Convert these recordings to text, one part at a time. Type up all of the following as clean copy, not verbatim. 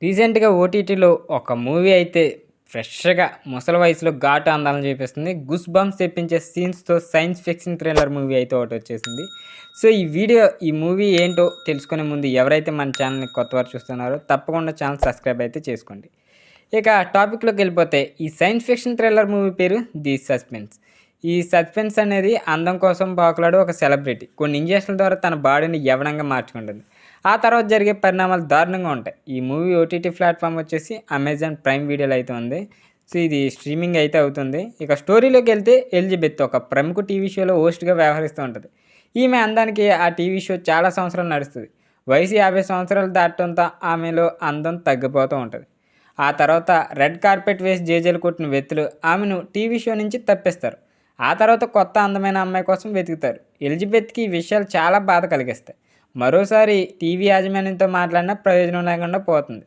రీసెంట్‌గా ఓటీటీలో ఒక మూవీ అయితే ఫ్రెష్‌గా ముసలి వయసులో ఘాటు అందాలను చూపిస్తుంది. గూస్ బంప్స్ తెప్పించే సీన్స్‌తో సైన్స్ ఫిక్షన్ థ్రిల్లర్ మూవీ అయితే ఒకటొచ్చేసింది. సో, ఈ మూవీ ఏంటో తెలుసుకునే ముందు ఎవరైతే మన ఛానల్‌ని కొత్తవారు చూస్తున్నారో తప్పకుండా ఛానల్ సబ్స్క్రైబ్ అయితే చేసుకోండి. ఇక టాపిక్‌లోకెళ్ళిపోతే ఈ సైన్స్ ఫిక్షన్ థ్రిల్లర్ మూవీ పేరు 'ది సస్పెన్స్'. ఈ సస్పెన్స్ అనేది అందం కోసం పాకులాడే ఒక సెలబ్రిటీ కొన్ని ఇంజెక్షన్ల ద్వారా తన బాడీని యవ్వనంగా మార్చుకుంటుంది. ఆ తర్వాత జరిగే పరిణామాలు దారుణంగా ఉంటాయి. ఈ మూవీ ఓటీటీ ప్లాట్‌ఫామ్ వచ్చేసి అమెజాన్ ప్రైమ్ వీడియోలో అయితే ఉంది. సో, ఇది స్ట్రీమింగ్ అయితే అవుతుంది. ఇక స్టోరీలోకెళ్తే ఎలిజబెత్ ఒక ప్రముఖ టీవీ షోలో హోస్ట్‌గా వ్యవహరిస్తూ ఉంటది. ఈమె అందానికి ఆ టీవీ షో చాలా సంవత్సరాలు నడుస్తది. వయసు 50 సంవత్సరాలు దాటడంతో ఆమెలో అందం తగ్గిపోతూ ఉంటది. ఆ తర్వాత రెడ్ కార్పెట్ వేసి జేజేలు కొట్టిన వ్యక్తులు ఆమెను టీవీ షో నుంచి తప్పిస్తారు. ఆ తర్వాత కొత్త అందమైన అమ్మాయి కోసం వెతుకుతారు. ఎలిజబెత్‌కి ఈ విషయాలు చాలా బాధ కలిగిస్తాయి. మరోసారి టీవీ యాజమాన్యంతో మాట్లాడినా ప్రయోజనం లేకుండా పోతుంది.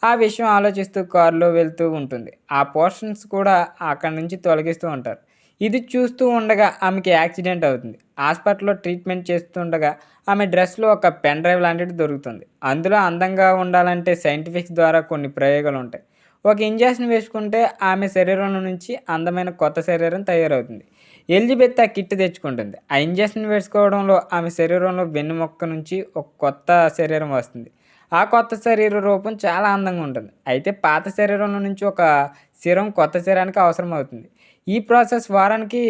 ఆ విషయం ఆలోచిస్తూ కారులో వెళ్తూ ఉంటుంది. ఆ పోర్షన్స్ కూడా అక్కడి నుంచి తొలగిస్తూ ఉంటారు. ఇది చూస్తూ ఉండగా ఆమెకి యాక్సిడెంట్ అవుతుంది. హాస్పిటల్‌లో ట్రీట్మెంట్ చేస్తుండగా ఆమె డ్రెస్‌లో ఒక పెన్ డ్రైవ్ లాంటిది దొరుకుతుంది. అందులో అందంగా ఉండాలంటే సైంటిఫిక్స్ ద్వారా కొన్ని ప్రయోగాలు ఉంటాయి. ఒక ఇంజెక్షన్ వేసుకుంటే ఆమె శరీరంలో నుంచి అందమైన కొత్త శరీరం తయారవుతుంది. ఎలిజబెత్ ఆ కిట్ తెచ్చుకుంటుంది. ఆ ఇంజెక్షన్ వేసుకోవడంలో ఆమె శరీరంలో వెన్నెముక్క నుంచి ఒక కొత్త శరీరం వస్తుంది. ఆ కొత్త శరీర రూపం చాలా అందంగా ఉంటుంది. అయితే పాత శరీరంలో నుంచి ఒక సిరం కొత్త శరీరానికి అవసరం అవుతుంది. ఈ ప్రాసెస్ వారానికి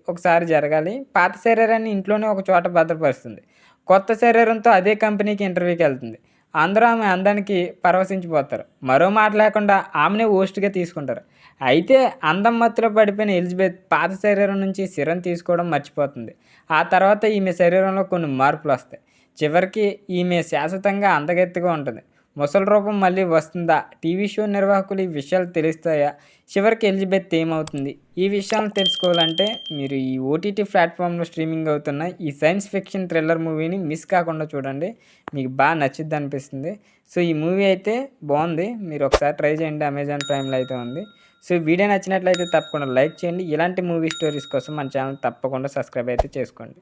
ఒకసారి జరగాలి. పాత శరీరాన్ని ఇంట్లోనే ఒక చోట భద్రపరుస్తుంది. కొత్త శరీరంతో అదే కంపెనీకి ఇంటర్వ్యూకెళ్తుంది. అందరూ ఆమె అందానికి పరవశించిపోతారు. మరో మాట లేకుండా ఆమెనే హోస్ట్‌గా తీసుకుంటారు. అయితే అందం మత్తులో పడిపోయిన ఎలిజబెత్ పాత శరీరం నుంచి సిరం తీసుకోవడం మర్చిపోతుంది. ఆ తర్వాత ఈమె శరీరంలో కొన్ని మార్పులొస్తాయి. చివరికి ఈమె శాశ్వతంగా అందగత్తెగా ఉంటుంది. ముసలి రూపం మళ్ళీ వస్తుందా? టీవీ షో నిర్వాహకులు ఈ విషయాలు తెలుస్తాయా? చివరికి ఎలిజబెత్ ఏమవుతుంది? ఈ విషయాలను తెలుసుకోవాలంటే మీరు ఈ ఓటీటీ ప్లాట్‌ఫామ్‌లో స్ట్రీమింగ్ అవుతున్న ఈ సైన్స్ ఫిక్షన్ థ్రిల్లర్ మూవీని మిస్ కాకుండా చూడండి. మీకు నచ్చిద్దనిపిస్తుంది. సో, ఈ మూవీ అయితే బావుంది. మీరు ఒకసారి ట్రై చేయండి. అమెజాన్ ప్రైమ్‌లో అయితే ఉంది. సో, వీడియో నచ్చినట్లయితే తప్పకుండా లైక్ చేయండి. ఇలాంటి మూవీ స్టోరీస్ కోసం మన ఛానల్ తప్పకుండా సబ్స్క్రైబ్ అయితే చేసుకోండి.